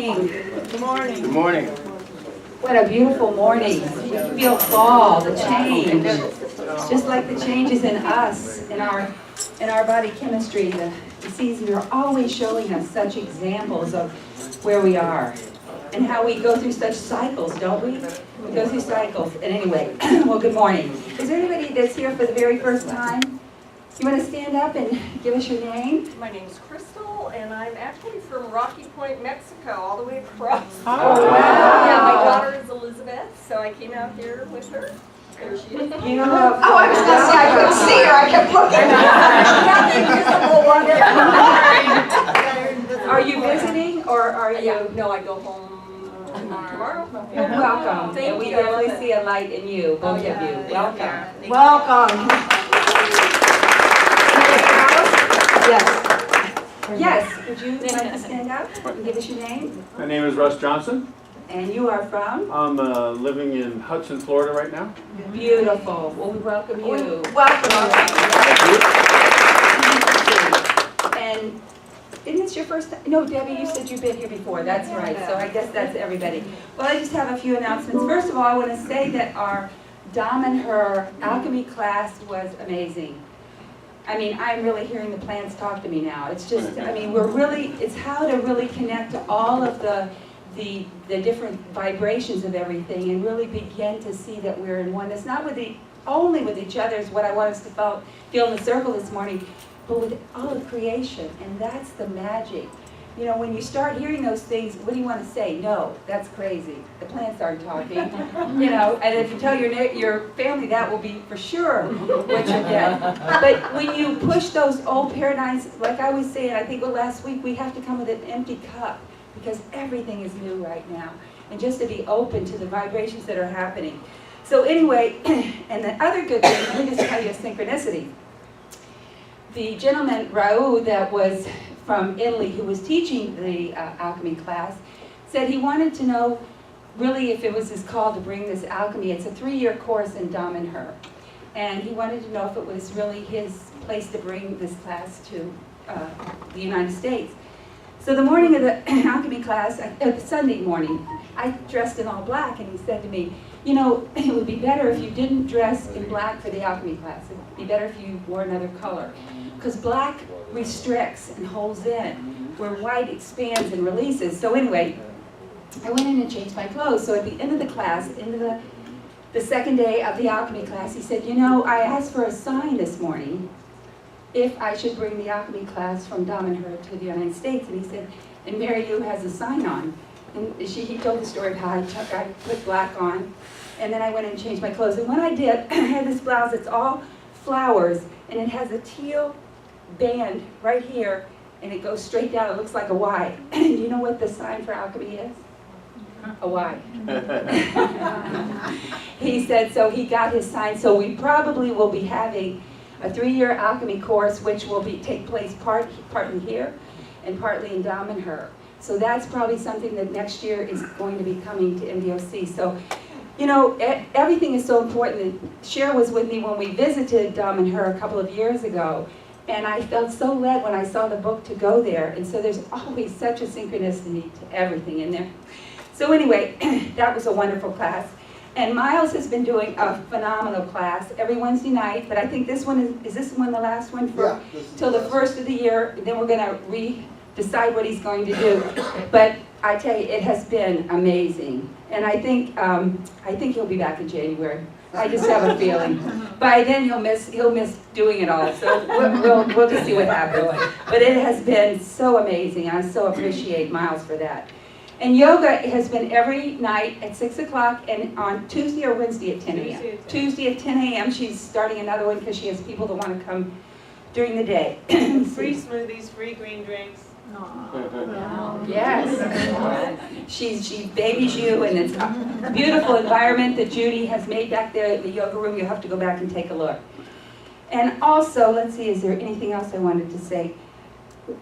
morning. Good morning. Good morning. What a beautiful morning. You feel fall, the change. Just like the changes in us, in our body chemistry, the seasons are always showing us such examples of where we are and how we go through such cycles, don't we? We go through cycles. And anyway, well, good morning. Is there anybody that's here for the very first time? You want to stand up and give us your name? My name's Crystal, and I'm actually from Rocky Point, Mexico, all the way across. Oh, wow. Yeah, my daughter is Elizabeth, so I came out here with her. There she is. You know, Oh, I was going to say, I couldn't see her. I kept looking. are you visiting or are you? Yeah, no, I go home tomorrow. You're welcome. Thank And we you. definitely see a light in you, both of you. Welcome. Welcome. Yes. Yes. Would you like to stand up and give us your name? My name is Russ Johnson. And you are from? I'm living in Hudson, Florida right now. Beautiful. Well, we welcome you. Welcome. And isn't this your first time? No, Debbie, you said you've been here before. That's right. So I guess that's everybody. Well, I just have a few announcements. First of all, I want to say that our Dom and Her alchemy class was amazing. I mean, I'm really hearing the plants talk to me now. It's just, I mean, it's how to really connect to all of the different vibrations of everything and really begin to see that we're in oneness, not only with each other is what I want us to feel in the circle this morning, but with all of creation, and that's the magic. You know, when you start hearing those things, what do you want to say? No, that's crazy. The plants aren't talking. You know, and if you tell your family that will be for sure what you get. But when you push those old paradigms, like I was saying, I think last week, we have to come with an empty cup because everything is new right now. And just to be open to the vibrations that are happening. So anyway, and the other good thing, let me just tell you a synchronicity. The gentleman, Raul, that was from Italy, who was teaching the alchemy class, said he wanted to know really if it was his call to bring this alchemy. It's a 3-year course in Dom and Her. And he wanted to know if it was really his place to bring this class to the United States. So the morning of the alchemy class, Sunday morning, I dressed in all black, and he said to me, you know, it would be better if you didn't dress in black for the alchemy class. It would be better if you wore another color. Because black restricts and holds in, where white expands and releases. So anyway, I went in and changed my clothes. So at the end of the class, into the second day of the alchemy class, he said, you know, I asked for a sign this morning if I should bring the alchemy class from Dom and Her to the United States. And he said, and Mary Lou has a sign on. And he told the story of how I put black on, and then I went and changed my clothes. And when I did, I had this blouse that's all flowers, and it has a teal band right here, and it goes straight down. It looks like a Y. Do you know what the sign for alchemy is? A Y. He said, so he got his sign. So we probably will be having a 3-year alchemy course, which will take place partly here and partly in Dom and Her. So that's probably something that next year is going to be coming to NBOC. So, you know, everything is so important. Cher was with me when we visited Dom and Her a couple of years ago, and I felt so led when I saw the book to go there. And so there's always such a synchronicity to everything in there. So anyway, that was a wonderful class. And Miles has been doing a phenomenal class every Wednesday night, but I think this one is this one the last one for till the first of the year? Then we're going to decide what he's going to do. But I tell you, it has been amazing. And I think he'll be back in January. I just have a feeling. By then he'll miss doing it all. So we'll just see what happens. But it has been so amazing. I so appreciate Miles for that. And yoga has been every night at 6 o'clock and on Tuesday or Wednesday at 10 a.m. Tuesday at 10 a.m. She's starting another one because she has people that want to come during the day. Free smoothies, free green drinks. Yes. She babies you, and it's a beautiful environment that Judy has made back there at the yoga room. You'll have to go back and take a look. And also, let's see, is there anything else I wanted to say?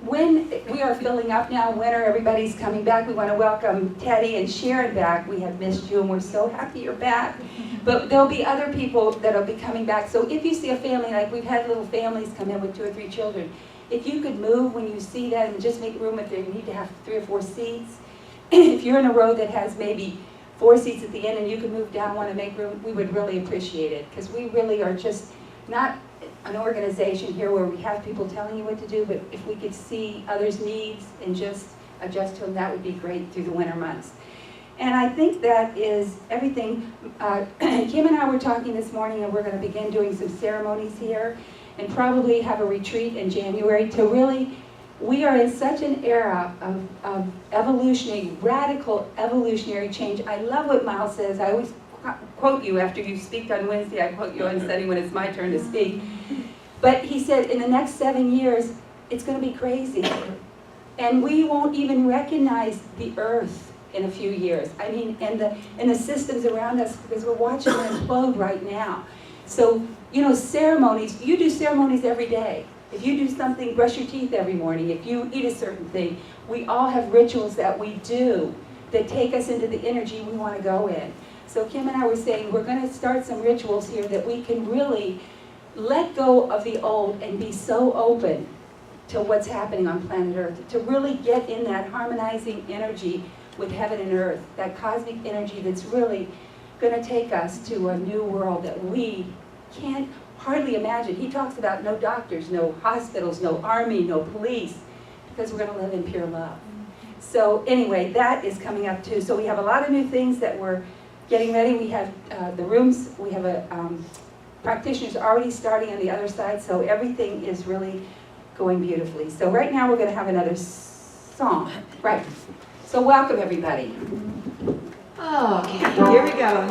When we are filling up now, winter, everybody's coming back. We want to welcome Teddy and Sharon back. We have missed you, and we're so happy you're back. But there'll be other people that'll be coming back. So if you see a family, like we've had little families come in with 2 or 3 children, if you could move when you see that and just make room if they need to have 3 or 4 seats, if you're in a row that has maybe 4 seats at the end and you can move down one and make room, we would really appreciate it. Because we really are just not an organization here where we have people telling you what to do, but if we could see others' needs and just adjust to them, that would be great through the winter months. And I think that is everything. Kim and I were talking this morning, and we're going to begin doing some ceremonies here and probably have a retreat in January to really, we are in such an era of evolutionary, radical evolutionary change. I love what Miles says. I always quote you after you speak on Wednesday. I quote you on Sunday when it's my turn to speak. But he said, in the next 7 years, it's going to be crazy. And we won't even recognize the earth in a few years. I mean, and the systems around us, because we're watching them implode right now. So, you know, ceremonies, you do ceremonies every day. If you do something, brush your teeth every morning, if you eat a certain thing, we all have rituals that we do that take us into the energy we want to go in. So Kim and I were saying we're going to start some rituals here that we can really let go of the old and be so open to what's happening on planet Earth, to really get in that harmonizing energy with heaven and earth, that cosmic energy that's really going to take us to a new world that we can't hardly imagine. He talks about no doctors, no hospitals, no army, no police, because we're going to live in pure love. So anyway, that is coming up too. So we have a lot of new things that we're getting ready. We have the rooms, we have practitioners already starting on the other side, so everything is really going beautifully. So right now we're going to have another song. Right. So welcome everybody. Okay, here we go.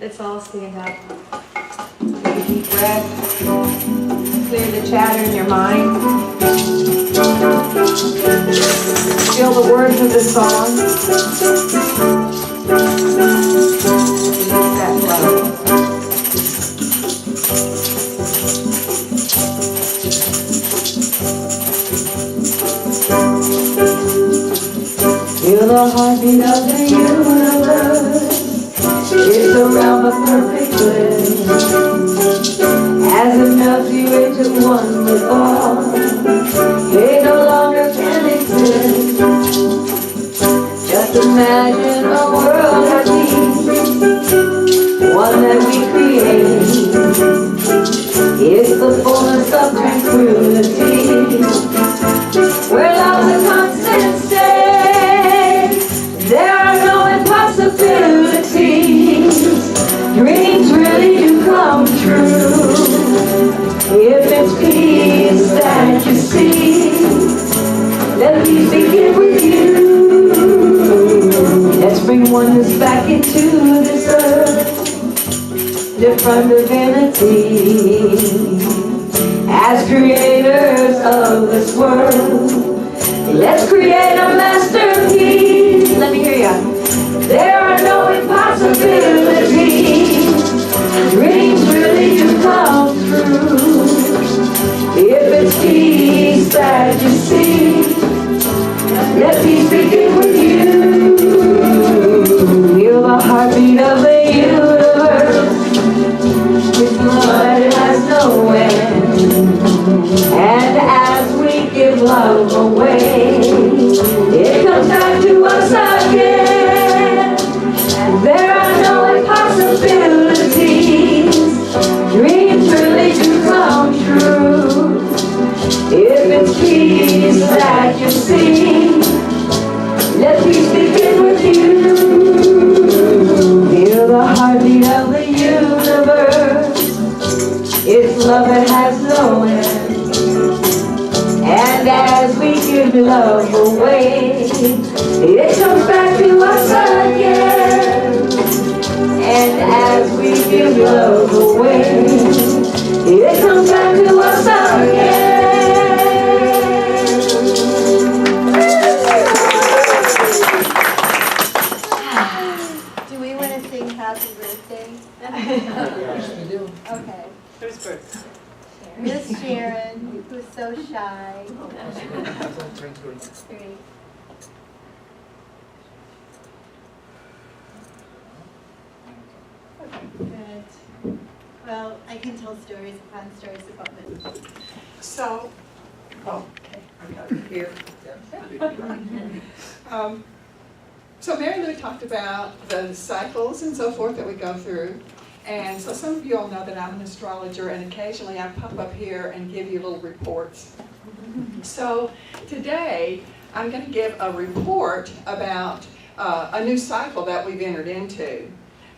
Let's all stand up. Take a deep breath. Clear the chatter in your mind. Feel the words of the song. Release that flow. Feel the heartbeat of the universe. It's a realm of perfect bliss. As it melts you into one with all, they no longer can exist. Just imagine a world at peace, one that we create. It's the fullness of tranquility, where love's a constant state. There are no impossibilities. Dreams really do come true. If it's peace that you see, let peace begin with you. Let's bring oneness back into this earth, live from divinity. As creators of this world, let's create a masterpiece. Let me hear ya. There are no impossibilities. Dreams really do come true. If it's peace that you see, let peace begin with you. Feel the heartbeat of the universe. With blood it has no end. And as we give love away, it comes back to us again. And there are no impossibilities. Dreams really do come true. If it's peace that you see, let peace begin with you. Feel the heartbeat of the universe. It's love that has no end. And as we give love away, it comes back to us again. And as we give love away, it comes back to us again. Do we want to sing happy birthday? Yes, we do. Okay. Who's first? Miss Sharon, who's so shy. Great. Good. Well, I can tell stories upon stories about it. So, oh, okay. Here. So Mary Lou talked about the cycles and so forth that we go through. And so some of you all know that I'm an astrologer, and occasionally I pop up here and give you little reports. So today I'm going to give a report about a new cycle that we've entered into.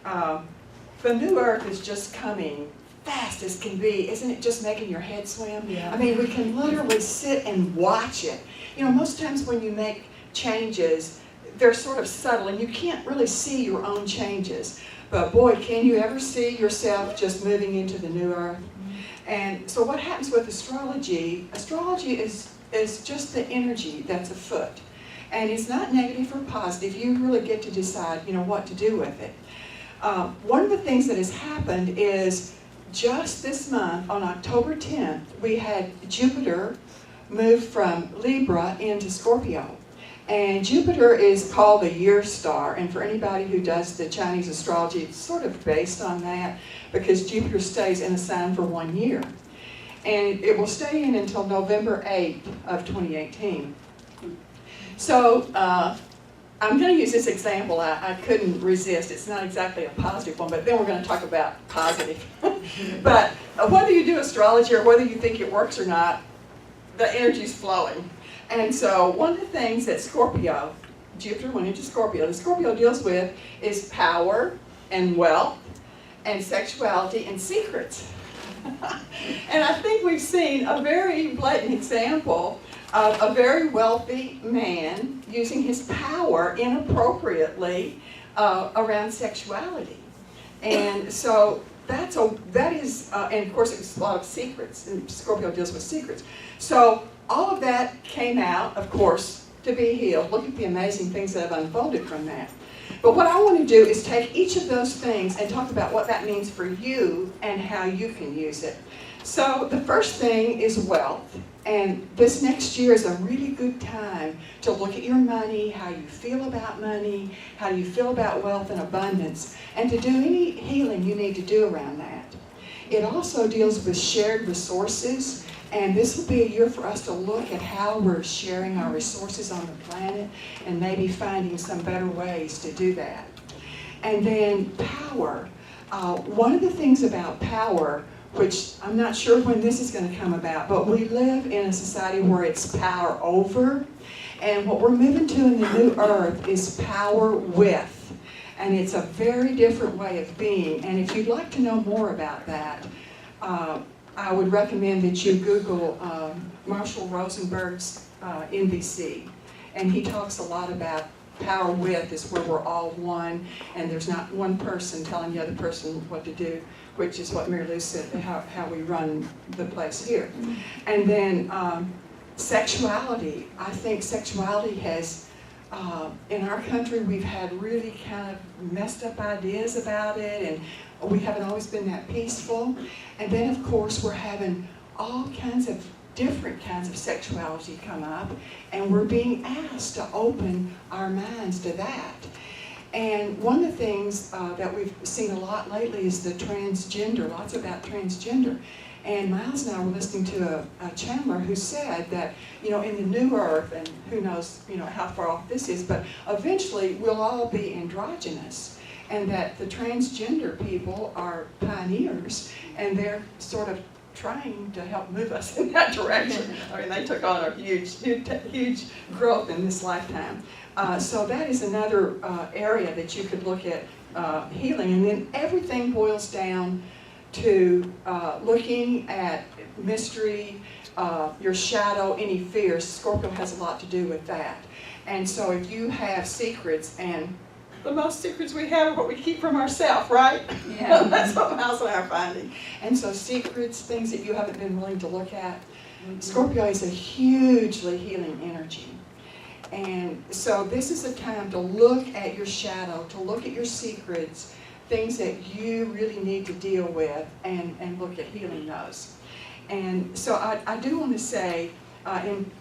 The new earth is just coming fast as can be. Isn't it just making your head swim? Yeah. I mean, we can literally sit and watch it. You know, most times when you make changes, they're sort of subtle and you can't really see your own changes. But boy, can you ever see yourself just moving into the new earth? And so what happens with astrology? Astrology is just the energy that's afoot. And it's not negative or positive. You really get to decide, you know, what to do with it. One of the things that has happened is just this month, on October 10th, we had Jupiter move from Libra into Scorpio. And Jupiter is called the year star, and for anybody who does the Chinese astrology, it's sort of based on that, because Jupiter stays in a sign for 1 year. And it will stay in until November 8th of 2018. So I'm going to use this example. I couldn't resist. It's not exactly a positive one, but then we're going to talk about positive. But whether you do astrology or whether you think it works or not, the energy's flowing. And so one of the things that Scorpio, Jupiter went into Scorpio, the Scorpio deals with is power and wealth and sexuality and secrets. And I think we've seen a very blatant example of a very wealthy man using his power inappropriately around sexuality. And so that is, and of course it was a lot of secrets, and Scorpio deals with secrets. So all of that came out, of course, to be healed. Look at the amazing things that have unfolded from that. But what I want to do is take each of those things and talk about what that means for you and how you can use it. So the first thing is wealth. And this next year is a really good time to look at your money, how you feel about money, how you feel about wealth and abundance, and to do any healing you need to do around that. It also deals with shared resources. And this will be a year for us to look at how we're sharing our resources on the planet and maybe finding some better ways to do that. And then power. One of the things about power, which I'm not sure when this is going to come about, but we live in a society where it's power over. And what we're moving to in the new earth is power with. And it's a very different way of being. And if you'd like to know more about that, I would recommend that you Google Marshall Rosenberg's NBC. And he talks a lot about power with is where we're all one, and there's not one person telling the other person what to do, which is what Mary Lou said, how we run the place here. And then sexuality. I think sexuality has, in our country, we've had really kind of messed up ideas about it, and we haven't always been that peaceful. And then, of course, we're having all kinds of different kinds of sexuality come up, and we're being asked to open our minds to that. And one of the things that we've seen a lot lately is the transgender, lots about transgender. And Miles and I were listening to a channeler who said that, you know, in the new earth, and who knows, you know, how far off this is, but eventually we'll all be androgynous. And that the transgender people are pioneers, and they're sort of trying to help move us in that direction. I mean, they took on a huge growth in this lifetime. So that is another area that you could look at healing. And then everything boils down to looking at mystery, your shadow, any fears. Scorpio has a lot to do with that. And so if you have secrets, and the most secrets we have are what we keep from ourselves, right? Yeah. That's what Miles and I are finding. And so secrets, things that you haven't been willing to look at. Scorpio is a hugely healing energy. And so this is a time to look at your shadow, to look at your secrets, things that you really need to deal with, and look at healing those. And so I do want to say, in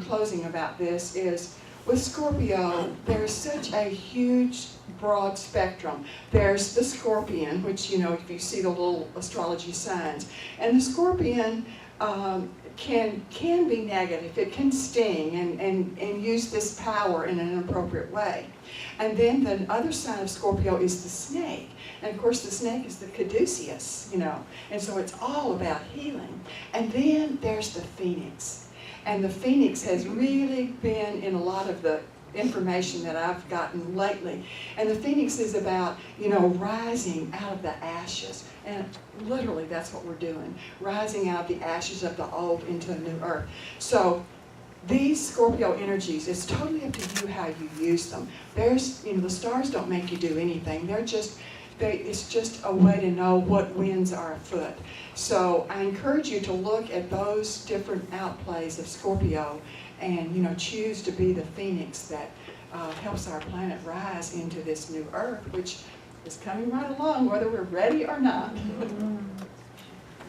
closing about this, is with Scorpio, there's such a huge, broad spectrum. There's the Scorpion, which, you know, if you see the little astrology signs, and the Scorpion can be negative. It can sting and use this power in an inappropriate way. And then the other sign of Scorpio is the snake. And of course the snake is the caduceus, you know. And so it's all about healing. And then there's the phoenix. And the phoenix has really been in a lot of the information that I've gotten lately. And the phoenix is about, you know, rising out of the ashes. And literally that's what we're doing. Rising out of the ashes of the old into a new earth. So these Scorpio energies, it's totally up to you how you use them. There's, you know, the stars don't make you do anything. It's just a way to know what winds are afoot. So I encourage you to look at those different outplays of Scorpio and, you know, choose to be the phoenix that helps our planet rise into this new earth, which is coming right along, whether we're ready or not.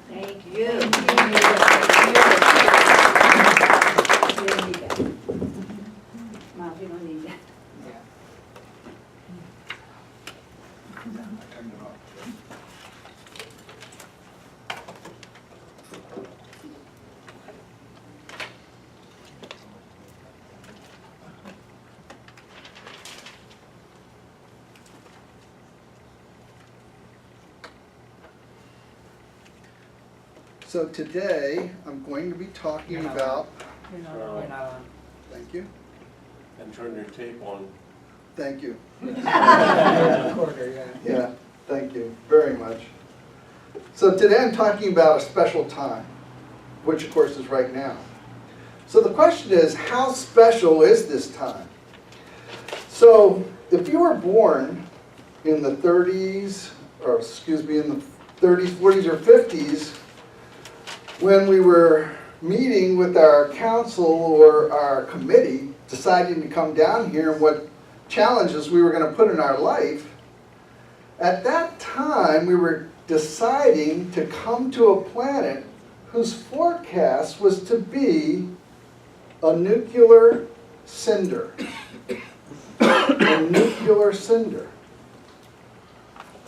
Thank you. We don't need that. Mom, we don't need that. So today, I'm going to be talking about, thank you, And turn your tape on. thank you. Quarter, yeah. Yeah, thank you very much. So today I'm talking about a special time, which of course is right now. So the question is, how special is this time? So if you were born in the 30s, or excuse me, in the 30s, 40s, or 50s, when we were meeting with our council or our committee, deciding to come down here and what challenges we were going to put in our life, at that time we were deciding to come to a planet whose forecast was to be a nuclear cinder. A nuclear cinder.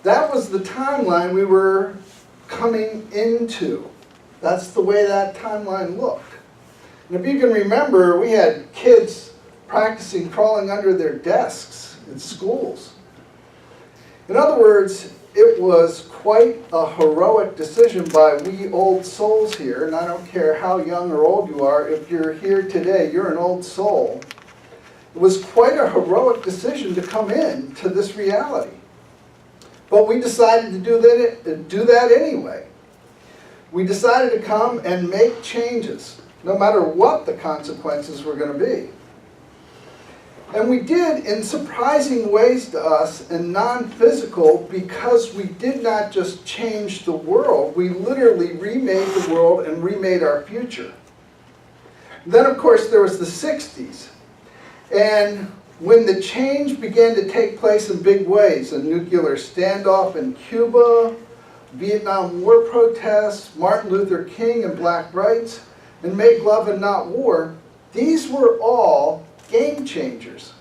That was the timeline we were coming into. That's the way that timeline looked. And if you can remember, we had kids practicing crawling under their desks in schools. In other words, it was quite a heroic decision by we old souls here, and I don't care how young or old you are, if you're here today, you're an old soul. It was quite a heroic decision to come in to this reality. But we decided to do that anyway. We decided to come and make changes, no matter what the consequences were going to be. And we did in surprising ways to us and non-physical, because we did not just change the world, we literally remade the world and remade our future. Then of course there was the 60s. And when the change began to take place in big ways, a nuclear standoff in Cuba, Vietnam War protests, Martin Luther King and black rights, and make love and not war, these were all game changers.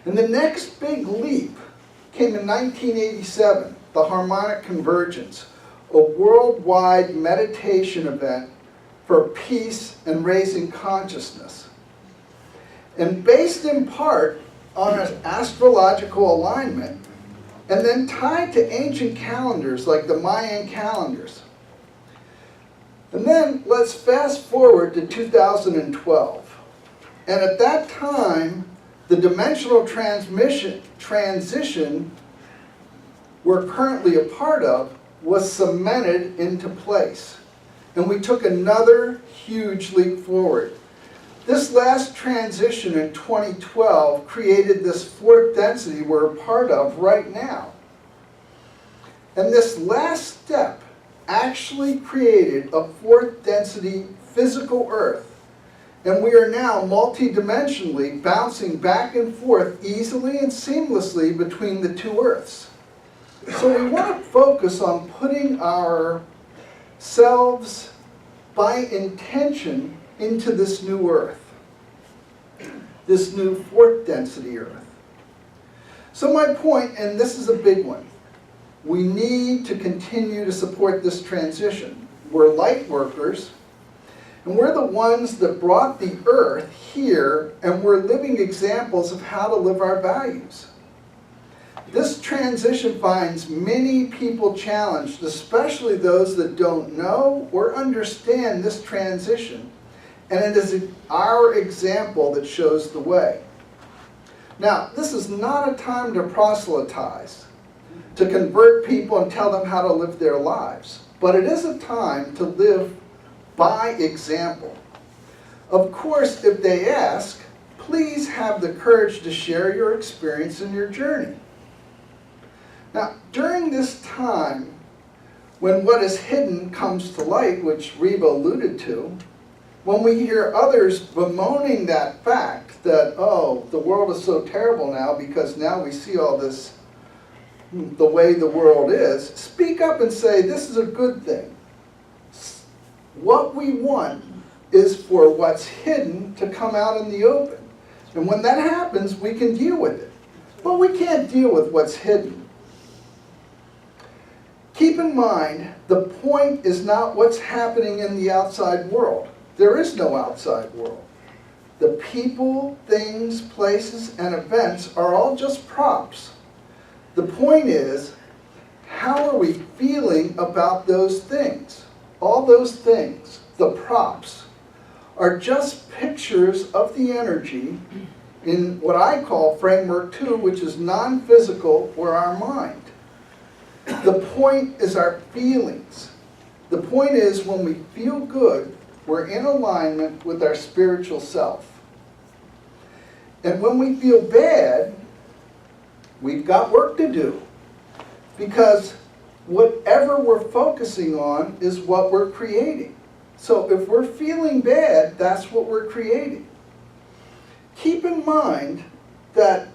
And the next big leap came in 1987, the Harmonic Convergence, a worldwide meditation event for peace and raising consciousness. And based in part on an astrological alignment, and then tied to ancient calendars like the Mayan calendars. And then let's fast forward to 2012. And at that time, the dimensional transition we're currently a part of was cemented into place. And we took another huge leap forward. This last transition in 2012 created this fourth density we're a part of right now. And this last step actually created a fourth density physical Earth. And we are now multidimensionally bouncing back and forth easily and seamlessly between the two Earths. So we want to focus on putting ourselves by intention into this new Earth, this new fourth density Earth. So my point, and this is a big one, we need to continue to support this transition. we're light workers, and we're the ones that brought the earth here, and we're living examples of how to live our values. This transition finds many people challenged, especially those that don't know or understand this transition, and it is our example that shows the way. Now, this is not a time to proselytize, to convert people and tell them how to live their lives, but it is a time to live by example. Of course, if they ask, please have the courage to share your experience and your journey. Now, during this time, when what is hidden comes to light, which Reba alluded to, when we hear others bemoaning that fact that, oh, the world is so terrible now because now we see all this, the way the world is, speak up and say, this is a good thing. What we want is for what's hidden to come out in the open. And when that happens, we can deal with it. But we can't deal with what's hidden. Keep in mind, the point is not what's happening in the outside world. There is no outside world. The people, things, places, and events are all just props. The point is, how are we feeling about those things? All those things, the props, are just pictures of the energy in what I call framework 2, which is non-physical, or our mind. The point is our feelings. The point is when we feel good, we're in alignment with our spiritual self. And when we feel bad, we've got work to do. Because whatever we're focusing on is what we're creating. So if we're feeling bad, that's what we're creating. Keep in mind that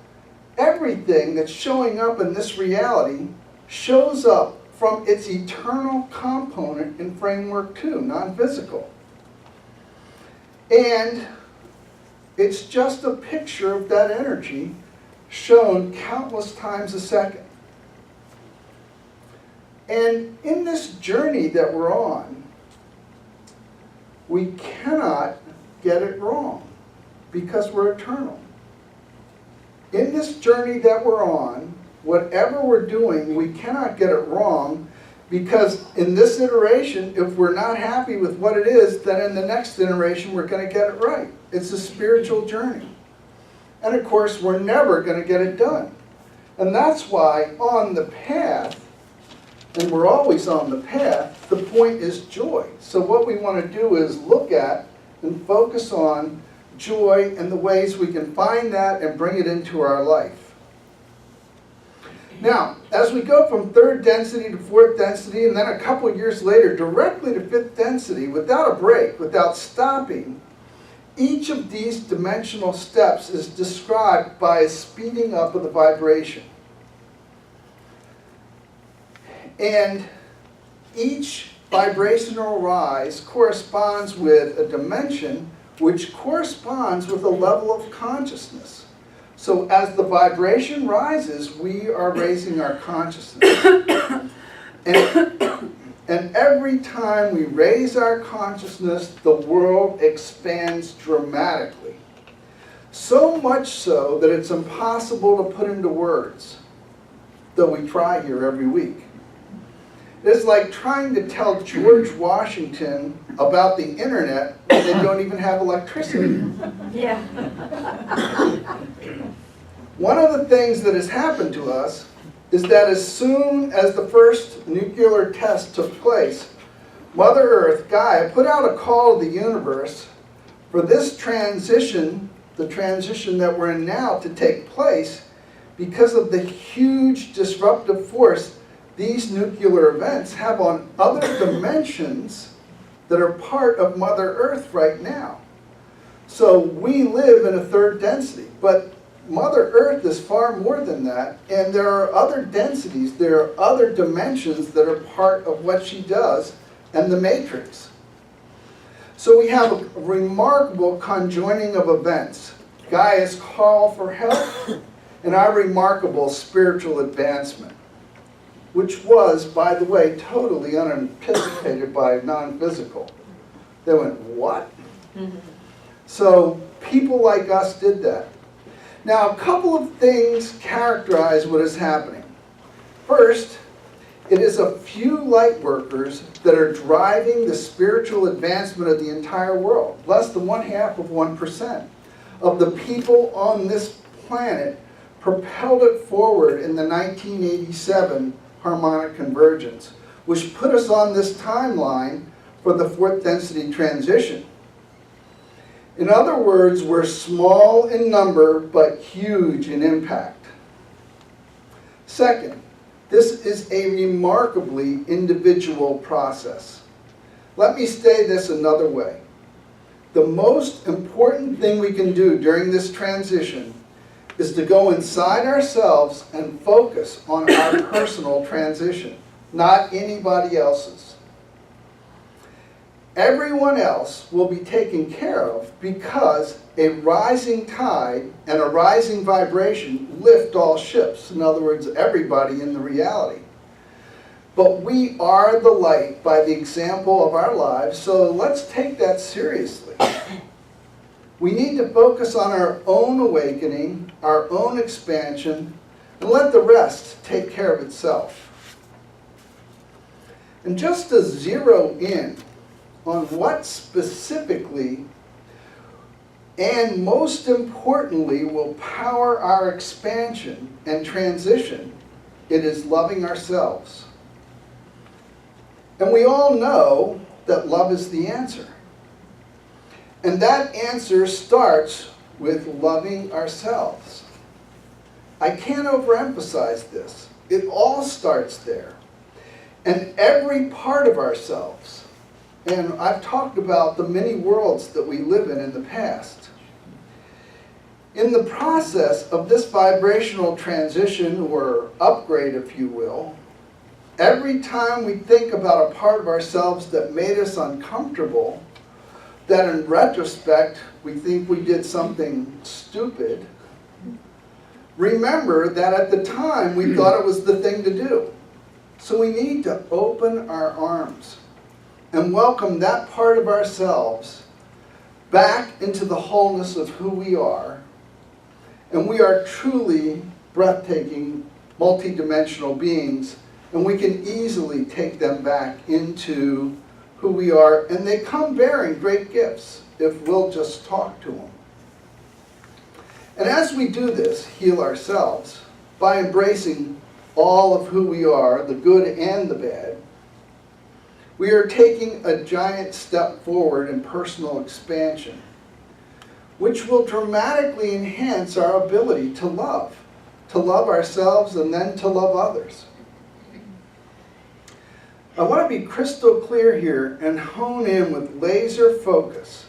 everything that's showing up in this reality shows up from its eternal component in framework 2, non-physical. And it's just a picture of that energy shown countless times a second. And in this journey that we're on, we cannot get it wrong because we're eternal. In this journey that we're on, whatever we're doing, we cannot get it wrong because in this iteration, if we're not happy with what it is, then in the next iteration, we're going to get it right. It's a spiritual journey. And of course, we're never going to get it done. And that's why on the path, and we're always on the path, the point is joy. So what we want to do is look at and focus on joy and the ways we can find that and bring it into our life. Now, as we go from 3rd density to 4th density, and then a couple of years later, directly to 5th density, without a break, without stopping, each of these dimensional steps is described by a speeding up of the vibration. And each vibrational rise corresponds with a dimension which corresponds with a level of consciousness. So as the vibration rises, we are raising our consciousness. And every time we raise our consciousness, the world expands dramatically. So much so that it's impossible to put into words, though we try here every week. It's like trying to tell George Washington about the internet when they don't even have electricity. Yeah. One of the things that has happened to us is that as soon as the first nuclear test took place, Mother Earth, Gaia, put out a call to the universe for this transition, the transition that we're in now, to take place because of the huge disruptive force these nuclear events have on other dimensions that are part of Mother Earth right now. So we live in a 3rd density, but Mother Earth is far more than that, and there are other densities, there are other dimensions that are part of what she does and the matrix. So we have a remarkable conjoining of events. Gaia's call for help and our remarkable spiritual advancement. which was, by the way, totally unanticipated by non-physical. They went, what? So people like us did that. Now, a couple of things characterize what is happening. First, it is a few light workers that are driving the spiritual advancement of the entire world. Less than 0.5% of the people on this planet propelled it forward in the 1987 Harmonic Convergence, which put us on this timeline for the fourth density transition. In other words, we're small in number, but huge in impact. Second, this is a remarkably individual process. Let me say this another way. The most important thing we can do during this transition is to go inside ourselves and focus on our personal transition, not anybody else's. Everyone else will be taken care of because a rising tide and a rising vibration lift all ships. In other words, everybody in the reality. But we are the light by the example of our lives, so let's take that seriously. We need to focus on our own awakening, our own expansion, and let the rest take care of itself. And just to zero in on what specifically and most importantly will power our expansion and transition, it is loving ourselves. And we all know that love is the answer. And that answer starts with loving ourselves. I can't overemphasize this. It all starts there. And every part of ourselves, and I've talked about the many worlds that we live in the past. In the process of this vibrational transition, or upgrade if you will, every time we think about a part of ourselves that made us uncomfortable, that in retrospect we think we did something stupid, remember that at the time we thought it was the thing to do. So we need to open our arms and welcome that part of ourselves back into the wholeness of who we are. And we are truly breathtaking, multidimensional beings, and we can easily take them back into who we are, and they come bearing great gifts if we'll just talk to them. And as we do this, heal ourselves by embracing all of who we are, the good and the bad, we are taking a giant step forward in personal expansion, which will dramatically enhance our ability to love ourselves and then to love others. I want to be crystal clear here and hone in with laser focus.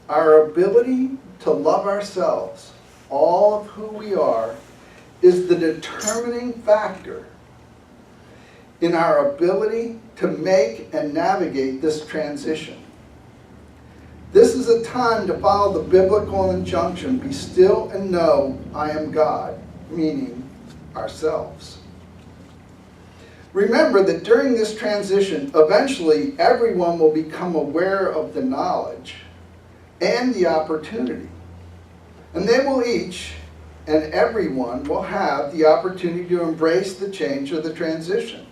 Our ability to love ourselves, all of who we are, is the determining factor in our ability to make and navigate this transition. This is a time to follow the biblical injunction, be still and know I am God, meaning ourselves. Remember that during this transition, eventually everyone will become aware of the knowledge and the opportunity. And they will each and everyone will have the opportunity to embrace the change or the transition.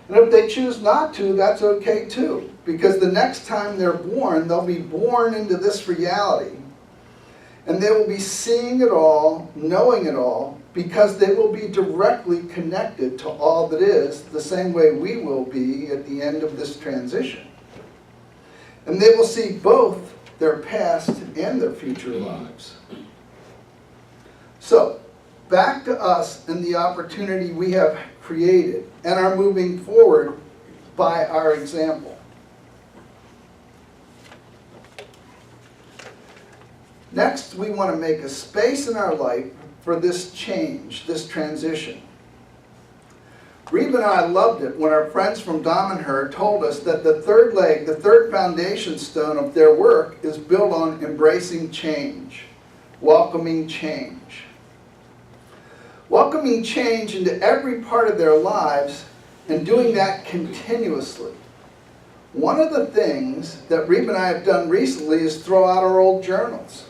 And if they choose not to, that's okay too, because the next time they're born, they'll be born into this reality. And they will be seeing it all, knowing it all, because they will be directly connected to all that is, the same way we will be at the end of this transition. And they will see both their past and their future lives. So, back to us and the opportunity we have created and are moving forward by our example. Next, we want to make a space in our life for this change, this transition. Reba and I loved it when our friends from Damanhur told us that the third leg, the third foundation stone of their work is built on embracing change, welcoming change. welcoming change into every part of their lives and doing that continuously. One of the things that Reba and I have done recently is throw out our old journals.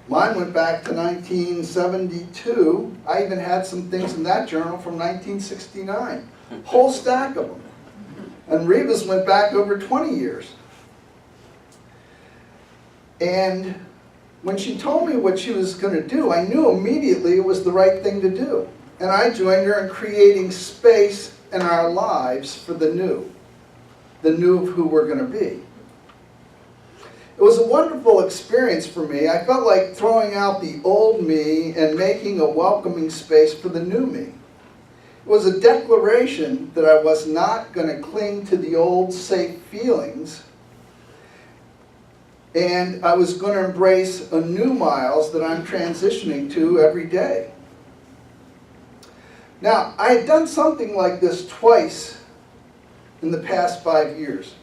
Mine went back to 1972. I even had some things in that journal from 1969. Whole stack of them. And Reba's went back over 20 years. And when she told me what she was going to do, I knew immediately it was the right thing to do. And I joined her in creating space in our lives for the new of who we're going to be. It was a wonderful experience for me. I felt like throwing out the old me and making a welcoming space for the new me. It was a declaration that I was not going to cling to the old safe feelings, and I was going to embrace a new Miles that I'm transitioning to every day. Now, I had done something like this twice in the past 5 years.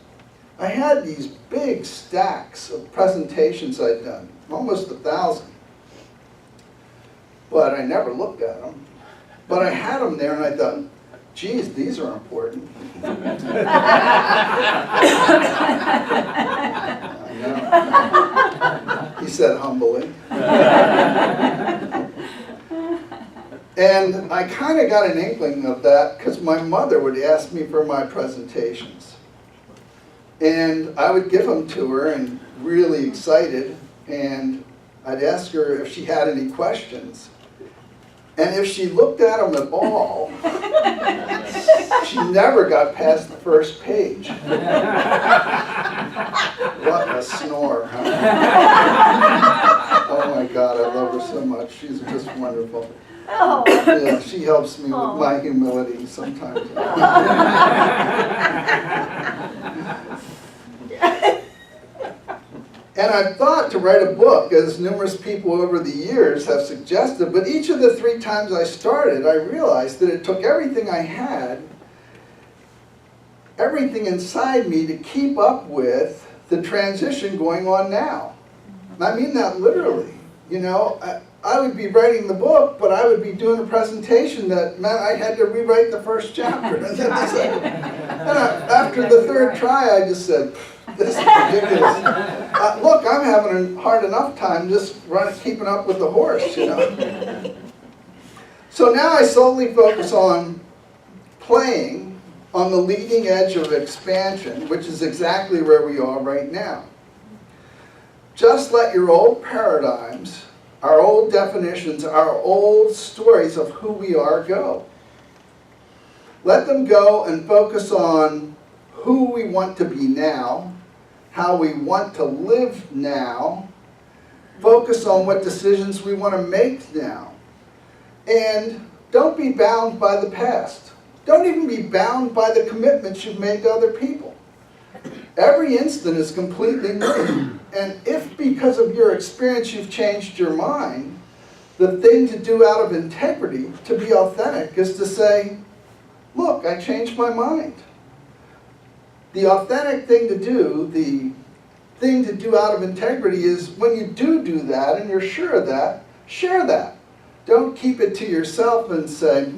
I had these big stacks of presentations I'd done, almost 1,000. But I never looked at them. But I had them there and I thought, geez, these are important. I know. He said humbly. And I kind of got an inkling of that because my mother would ask me for my presentations. And I would give them to her and really excited, and I'd ask her if she had any questions. And if she looked at them at all, she never got past the first page. What a snore, huh? Oh my God, I love her so much. She's just wonderful. Oh. Yeah, she helps me with my humility sometimes. And I've thought to write a book, as numerous people over the years have suggested, but each of the 3 times I started, I realized that it took everything I had, everything inside me to keep up with the transition going on now. And I mean that literally. You know, I would be writing the book, but I would be doing a presentation that meant I had to rewrite the first chapter. And then after the 3rd try, I just said, this is ridiculous. Look, I'm having a hard enough time just keeping up with the horse, you know. So now I solely focus on playing on the leading edge of expansion, which is exactly where we are right now. Just let your old paradigms, our old definitions, our old stories of who we are go. Let them go and focus on who we want to be now, how we want to live now, focus on what decisions we want to make now. And don't be bound by the past. Don't even be bound by the commitments you've made to other people. Every instant is completely new. And if because of your experience you've changed your mind, the thing to do out of integrity, to be authentic, is to say, look, I changed my mind. The authentic thing to do, the thing to do out of integrity is when you do that and you're sure of that, share that. Don't keep it to yourself and say,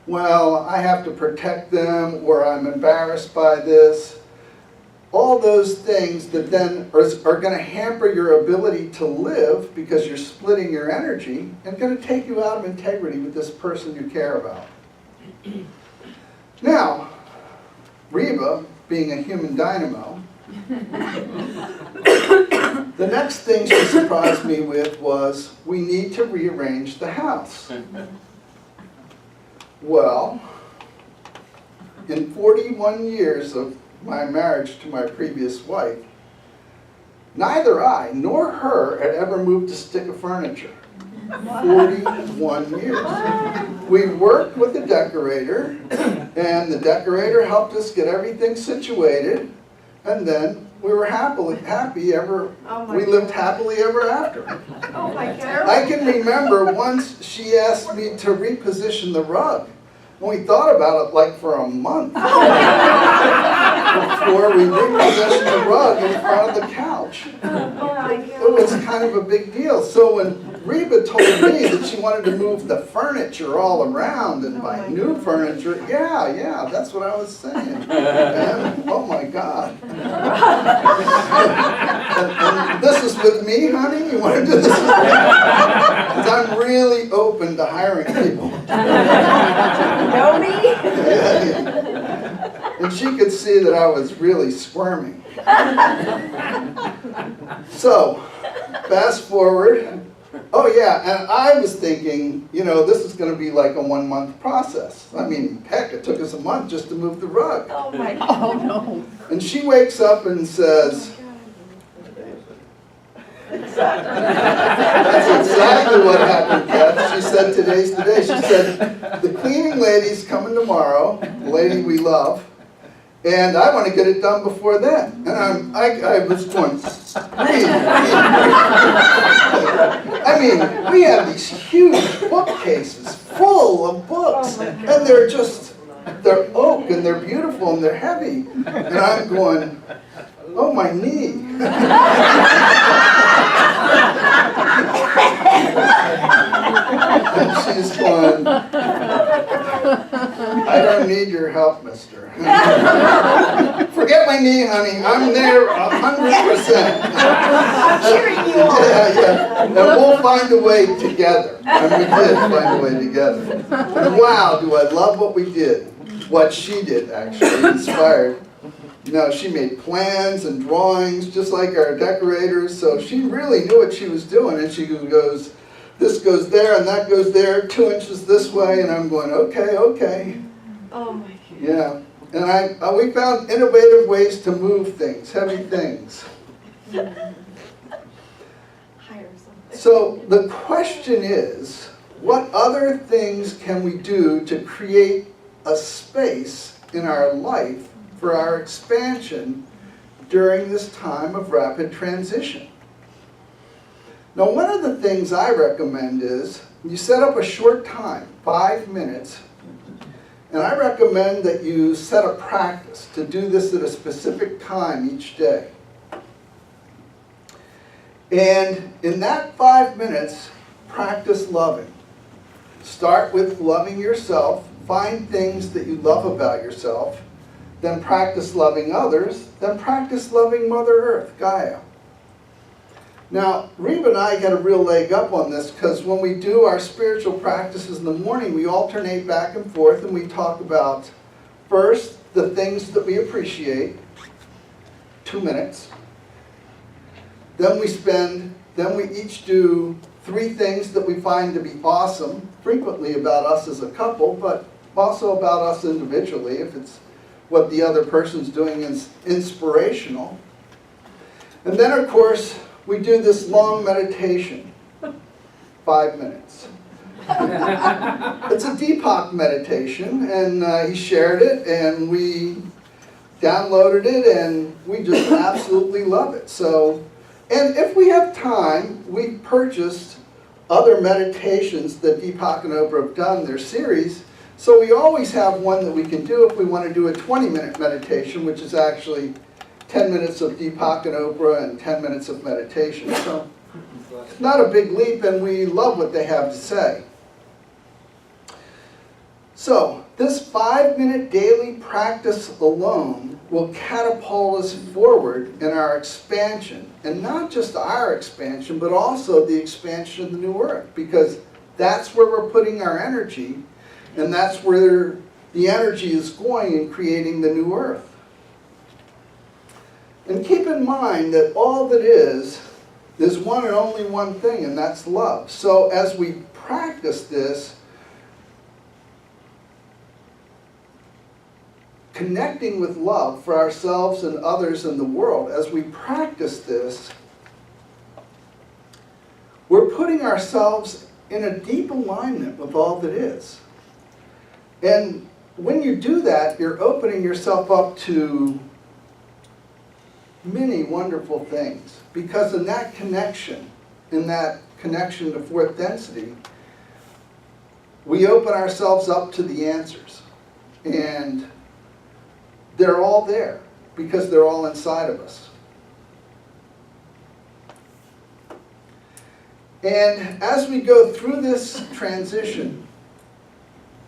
well, I have to protect them, or I'm embarrassed by this. All those things that then are going to hamper your ability to live because you're splitting your energy and going to take you out of integrity with this person you care about. Now, Reba, being a human dynamo, the next thing she surprised me with was, we need to rearrange the house. Well, in 41 years of my marriage to my previous wife, neither I nor her had ever moved a stick of furniture. 41 years. We worked with the decorator, and the decorator helped us get everything situated, and then we were happy ever. We lived happily ever after. Oh my God. I can remember once she asked me to reposition the rug. And we thought about it like for a month before we repositioned the rug in front of the couch. Oh my It was kind of a big deal. So when Reba told me that she wanted to move the furniture all around and buy new furniture. Yeah, that's what I was saying. And, oh my God. and this is with me, honey? You want to do this with me? Because I'm really open to hiring people. Know me? Yeah. And she could see that I was really squirming. So, fast forward. Oh yeah, and I was thinking, this is going to be like a 1 month process. I mean, heck, it took us a month just to move the rug. Oh my God. Oh no. And she wakes up and says, that's exactly what happened, Kath. She said, today's today. She said, the cleaning lady's coming tomorrow, the lady we love, and I want to get it done before then. And I was going, I mean, we have these huge bookcases full of books, and they're oak, and they're beautiful, and they're heavy. And I'm going, oh, my knee. And she's going, I don't need your help, mister. Forget my knee, honey. I'm there 100%. I'm cheering you on. Yeah. And we'll find a way together. And we did find a way together. And wow, do I love what we did. What she did, actually, inspired. She made plans and drawings, just like our decorators, so she really knew what she was doing, and she goes, this goes there, and that goes there, 2 inches this way, and I'm going, okay. Oh my God. Yeah, and we found innovative ways to move things, heavy things. Hire something. So the question is, what other things can we do to create a space in our life for our expansion during this time of rapid transition? Now, one of the things I recommend is you set up a short time, 5 minutes, and I recommend that you set a practice to do this at a specific time each day. And in that 5 minutes, practice loving. Start with loving yourself, find things that you love about yourself, then practice loving others, then practice loving Mother Earth, Gaia. Now, Reba and I get a real leg up on this because when we do our spiritual practices in the morning, we alternate back and forth and we talk about, first, the things that we appreciate, 2 minutes. Then we each do 3 things that we find to be awesome, frequently about us as a couple, but also about us individually, if it's what the other person's doing is inspirational. And then, of course, we do this long meditation, 5 minutes. It's a Deepak meditation, and he shared it, and we downloaded it, and we just absolutely love it. So, and if we have time, we purchased other meditations that Deepak and Oprah have done, their series. So we always have one that we can do if we want to do a 20-minute meditation, which is actually 10 minutes of Deepak and Oprah and 10 minutes of meditation. So it's not a big leap, and we love what they have to say. So this 5-minute daily practice alone will catapult us forward in our expansion. And not just our expansion, but also the expansion of the new earth. Because that's where we're putting our energy, and that's where the energy is going in creating the new earth. And keep in mind that all that is one and only one thing, and that's love. So as we practice this, connecting with love for ourselves and others in the world, as we practice this, we're putting ourselves in a deep alignment with all that is. And when you do that, you're opening yourself up to many wonderful things. Because in that connection to fourth density, we open ourselves up to the answers. And they're all there because they're all inside of us. And as we go through this transition,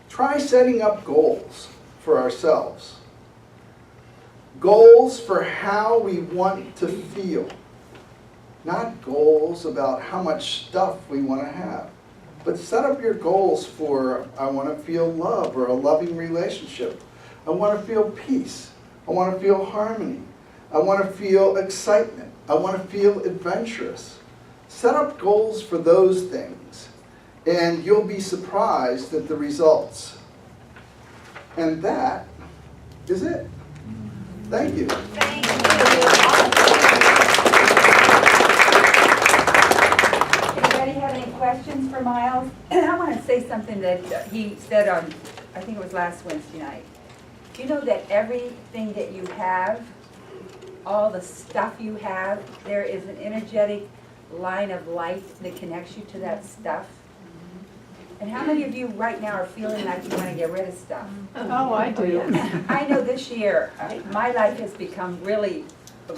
try setting up goals for ourselves. Goals for how we want to feel. Not goals about how much stuff we want to have. But set up your goals for, I want to feel love or a loving relationship. I want to feel peace. I want to feel harmony. I want to feel excitement. I want to feel adventurous. Set up goals for those things, and you'll be surprised at the results. And that is it. Thank you. Thank you. Anybody have any questions for Miles? I want to say something that he said on, I think it was last Wednesday night. You know that everything that you have, all the stuff you have, there is an energetic line of light that connects you to that stuff? And how many of you right now are feeling like you want to get rid of stuff? Oh, I do. I know this year, my life has become really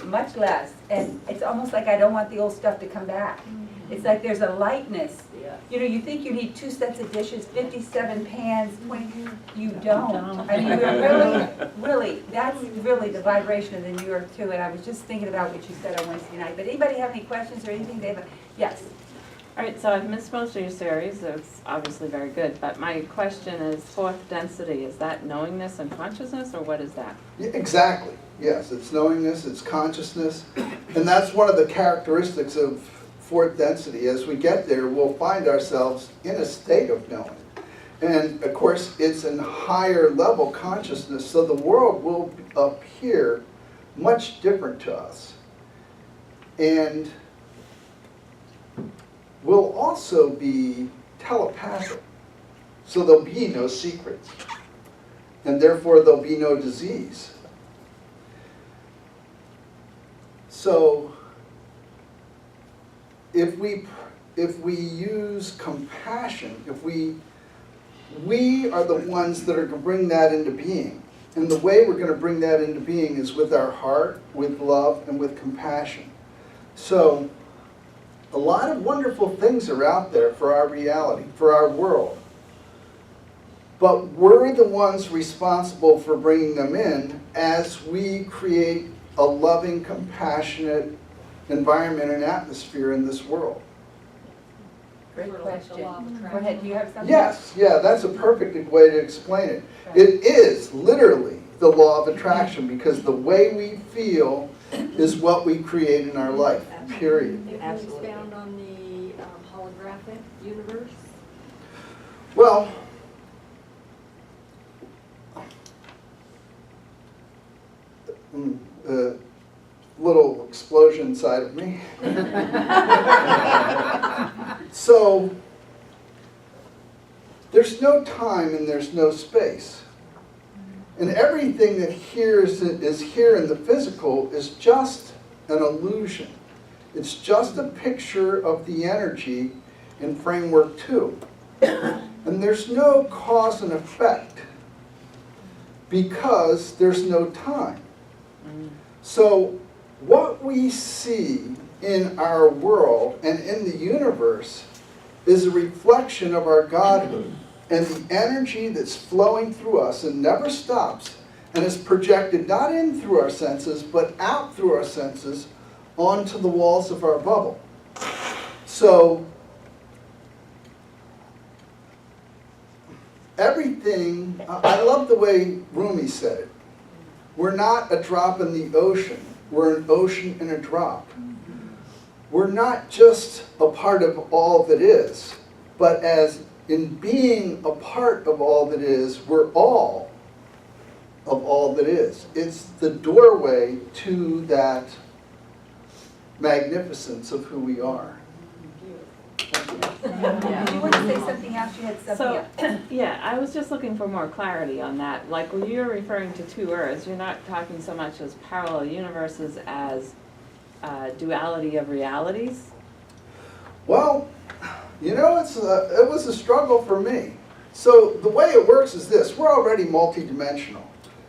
much less, and it's almost like I don't want the old stuff to come back. It's like there's a lightness. You know, you think you need 2 sets of dishes, 57 pans, you don't. I mean, we're really, that's really the vibration of the New York too, and I was just thinking about what you said on Wednesday night. But anybody have any questions or anything? Yes. All right, so I've missed most of your series. It's obviously very good, but my question is, fourth density, is that knowingness and consciousness, or what is that? Yeah, exactly. Yes, it's knowingness, it's consciousness, and that's one of the characteristics of fourth density. As we get there, we'll find ourselves in a state of knowing. And of course, it's in higher level consciousness, so the world will appear much different to us. And will also be telepathic. So there'll be no secrets. And therefore there'll be no disease. So if we use compassion, if we are the ones that are going to bring that into being. And the way we're going to bring that into being is with our heart, with love, and with compassion. So a lot of wonderful things are out there for our reality, for our world. But we're the ones responsible for bringing them in as we create a loving, compassionate environment and atmosphere in this world. Great question. Go ahead, do you have something? Yes, yeah, that's a perfect way to explain it. It is literally the law of attraction, because the way we feel is what we create in our life, period. It was found on the holographic universe. Well, little explosion inside of me. So, there's no time and there's no space. And everything that is here in the physical is just an illusion. It's just a picture of the energy in framework 2. And there's no cause and effect because there's no time. So what we see in our world and in the universe is a reflection of our Godhood and the energy that's flowing through us and never stops and is projected not in through our senses but out through our senses onto the walls of our bubble. So everything, I love the way Rumi said it. We're not a drop in the ocean. We're an ocean in a drop. We're not just a part of all that is, but as in being a part of all that is, we're all of all that is. It's the doorway to that magnificence of who we are. You want to say something else? You had something else. Yeah, I was just looking for more clarity on that. Like when you're referring to 2 Earths, you're not talking so much as parallel universes as duality of realities? Well, you know, it was a struggle for me. So the way it works is this. We're already multidimensional.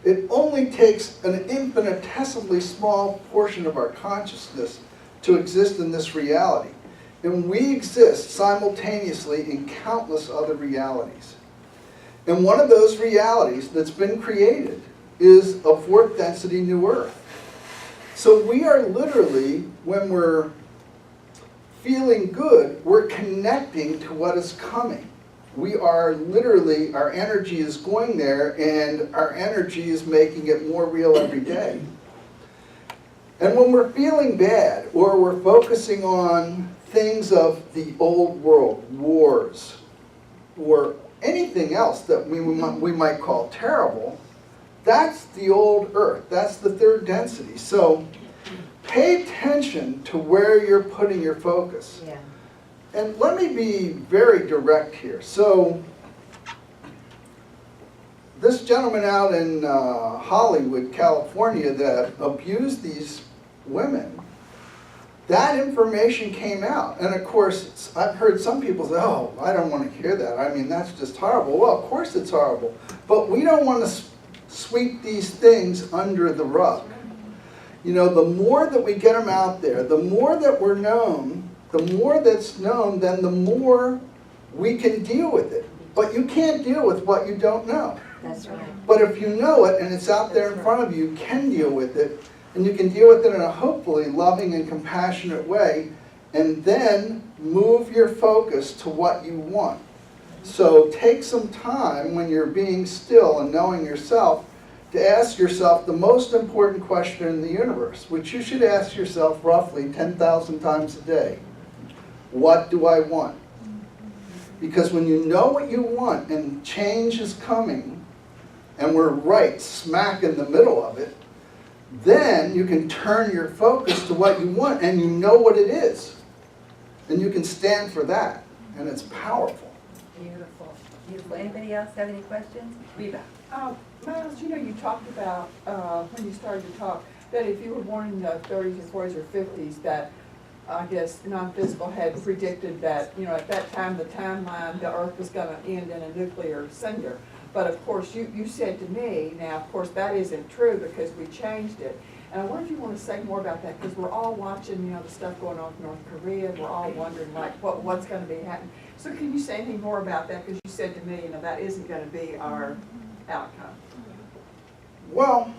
It only takes an infinitesimally small portion of our consciousness to exist in this reality. And we exist simultaneously in countless other realities. And one of those realities that's been created is a fourth density new Earth. So we are literally, when we're feeling good, we're connecting to what is coming. We are literally, our energy is going there, and our energy is making it more real every day. And when we're feeling bad, or we're focusing on things of the old world, wars, or anything else that we might call terrible, that's the old Earth. That's the third density. So pay attention to where you're putting your focus. Yeah. And let me be very direct here. So this gentleman out in Hollywood, California, that abused these women, that information came out. And of course, I've heard some people say, oh, I don't want to hear that. I mean, that's just horrible. Well, of course it's horrible. But we don't want to sweep these things under the rug. You know, the more that we get them out there, the more that we're known, the more that's known, then the more we can deal with it. But you can't deal with what you don't know. That's right. But if you know it and it's out there in front of you, you can deal with it. And you can deal with it in a hopefully loving and compassionate way. And then move your focus to what you want. So take some time when you're being still and knowing yourself to ask yourself the most important question in the universe, which you should ask yourself roughly 10,000 times a day. What do I want? Because when you know what you want and change is coming, and we're right smack in the middle of it, then you can turn your focus to what you want and you know what it is. And you can stand for that. And it's powerful. Beautiful, beautiful. Anybody else have any questions? Reba. Miles, you know, you talked about, when you started to talk, that if you were born in the 30s or 40s or 50s, that I guess non-physical had predicted that, you know, at that time, the timeline, the Earth was going to end in a nuclear cinder. But of course, you said to me, now of course that isn't true because we changed it. And I wonder if you want to say more about that, because we're all watching, you know, the stuff going on in North Korea. We're all wondering, like, what's going to be happening. So can you say anything more about that? Because you said to me, you know, that isn't going to be our outcome. Well,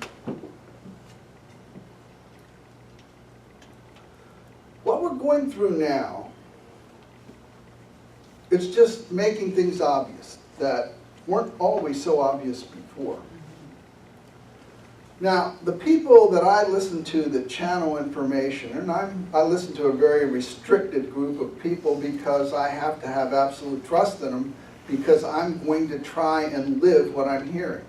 what we're going through now, it's just making things obvious that weren't always so obvious before. Now, the people that I listen to that channel information, and I listen to a very restricted group of people because I have to have absolute trust in them because I'm going to try and live what I'm hearing.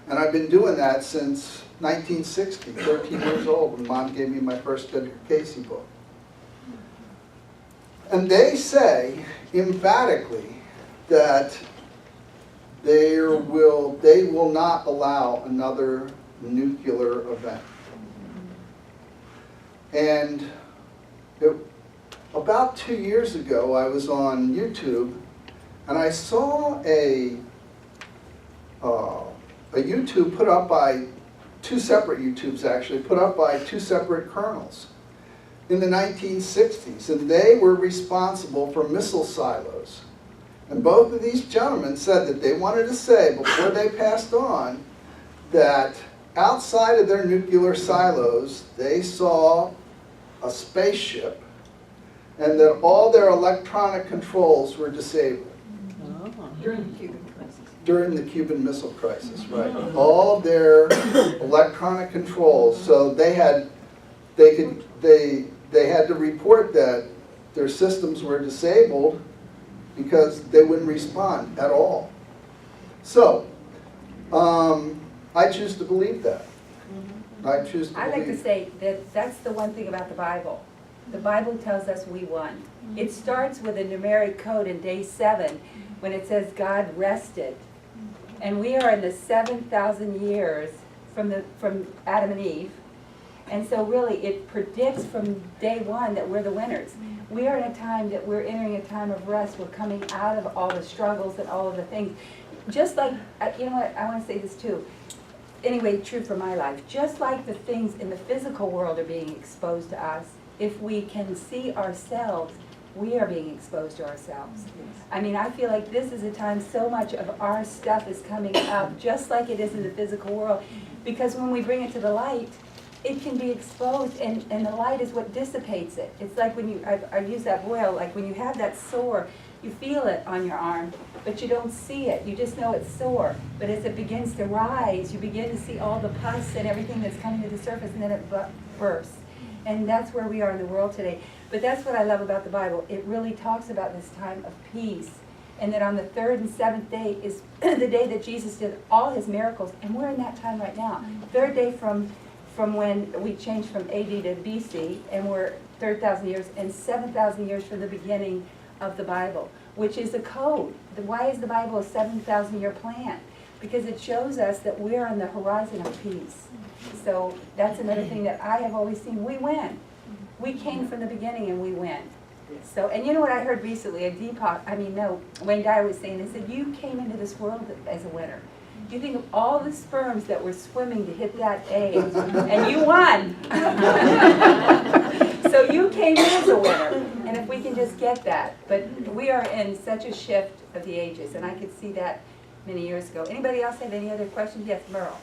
And I've been doing that since 1960, 13 years old, when Mom gave me my first Edgar Casey book. And they say emphatically that they will not allow another nuclear event. And about 2 years ago, I was on YouTube, and I saw a YouTube put up by two separate YouTubes, actually, put up by two separate colonels in the 1960s, and they were responsible for missile silos. And both of these gentlemen said that they wanted to say, before they passed on, that outside of their nuclear silos, they saw a spaceship, and that all their electronic controls were disabled. During the Cuban crisis. During the Cuban Missile Crisis, right. All their electronic controls, so they had to report that their systems were disabled because they wouldn't respond at all. So, I choose to believe that. I choose to I believe. like to say that that's the one thing about the Bible. The Bible tells us we won. It starts with a numeric code in day 7 when it says God rested. And we are in the 7,000 years from Adam and Eve. And so really it predicts from day 1 that we're the winners. We are in a time that we're entering a time of rest. We're coming out of all the struggles and all of the things. Just like, you know what, I want to say this too. Anyway, true for my life. Just like the things in the physical world are being exposed to us, if we can see ourselves we are being exposed to ourselves. I mean, I feel like this is a time so much of our stuff is coming up, just like it is in the physical world. Because when we bring it to the light, it can be exposed, and the light is what dissipates it. It's like when you, I use that boil, like when you have that sore, you feel it on your arm, but you don't see it. You just know it's sore. But as it begins to rise, you begin to see all the pus and everything that's coming to the surface, and then it bursts. And that's where we are in the world today. But that's what I love about the Bible. It really talks about this time of peace. And that on the 3rd and 7th day is the day that Jesus did all his miracles. And we're in that time right now. 3rd day from when we changed from AD to BC, and we're 3,000 years, and 7,000 years from the beginning of the Bible, which is a code. Why is the Bible a 7,000-year plan? Because it shows us that we're on the horizon of peace. So that's another thing that I have always seen. We win. We came from the beginning and we win. So, and you know what I heard recently? Wayne Dyer was saying, they said, you came into this world as a winner. You think of all the sperms that were swimming to hit that egg, and you won. So you came in as a winner, and if we can just get that. But we are in such a shift of the ages, and I could see that many years ago. Anybody else have any other questions? Yes, Merle.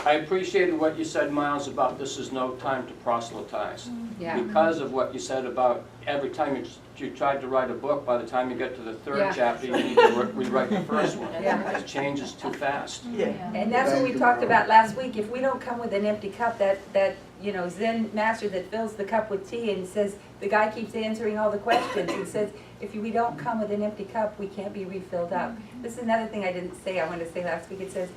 I appreciated what you said, Miles, about this is no time to proselytize. Yeah. Because of what you said about every time you tried to write a book, by the time you get to the 3rd chapter, you need to rewrite the first one. Yeah. It changes too fast. And that's what we talked about last week. If we don't come with an empty cup, that Zen master that fills the cup with tea and says, the guy keeps answering all the questions and says, if we don't come with an empty cup, we can't be refilled up. This is another thing I didn't say, I wanted to say last week. It says,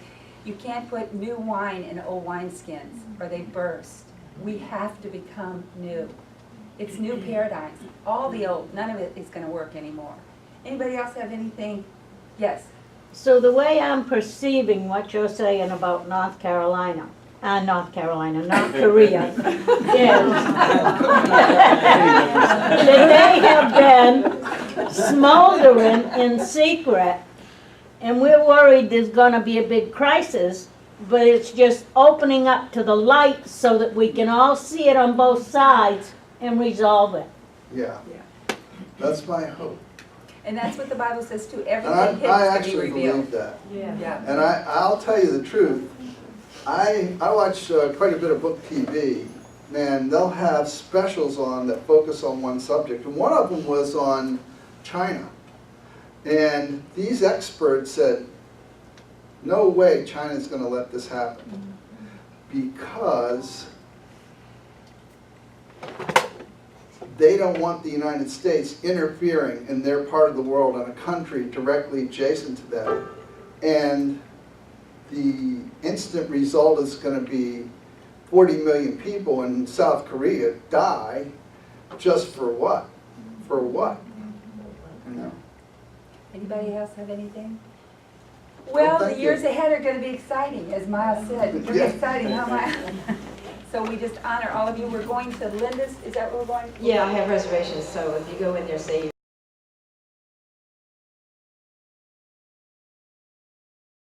you can't put new wine in old wineskins or they burst. We have to become new. It's new paradigms. All the old, none of it is going to work anymore. Anybody else have anything? Yes. So the way I'm perceiving what you're saying about North Korea, is that they have been smoldering in secret, and we're worried there's going to be a big crisis, but it's just opening up to the light so that we can all see it on both sides and resolve it. Yeah. That's my hope. And that's what the Bible says too. And Everything I hidden to be actually revealed. believe that. Yeah. And I'll tell you the truth. I watch quite a bit of book TV. Man, they'll have specials on that focus on one subject. And one of them was on China. And these experts said, no way China's going to let this happen. Because they don't want the United States interfering in their part of the world in a country directly adjacent to them. And the instant result is going to be 40 million people in South Korea die just for what? For what? You know? Anybody else have anything? Well, the years ahead are going to be exciting, as Miles said. It's going to be exciting, huh, Miles? So we just honor all of you. We're going to Linda's, is that where we're going? Yeah, I have reservations, so if you go in there, say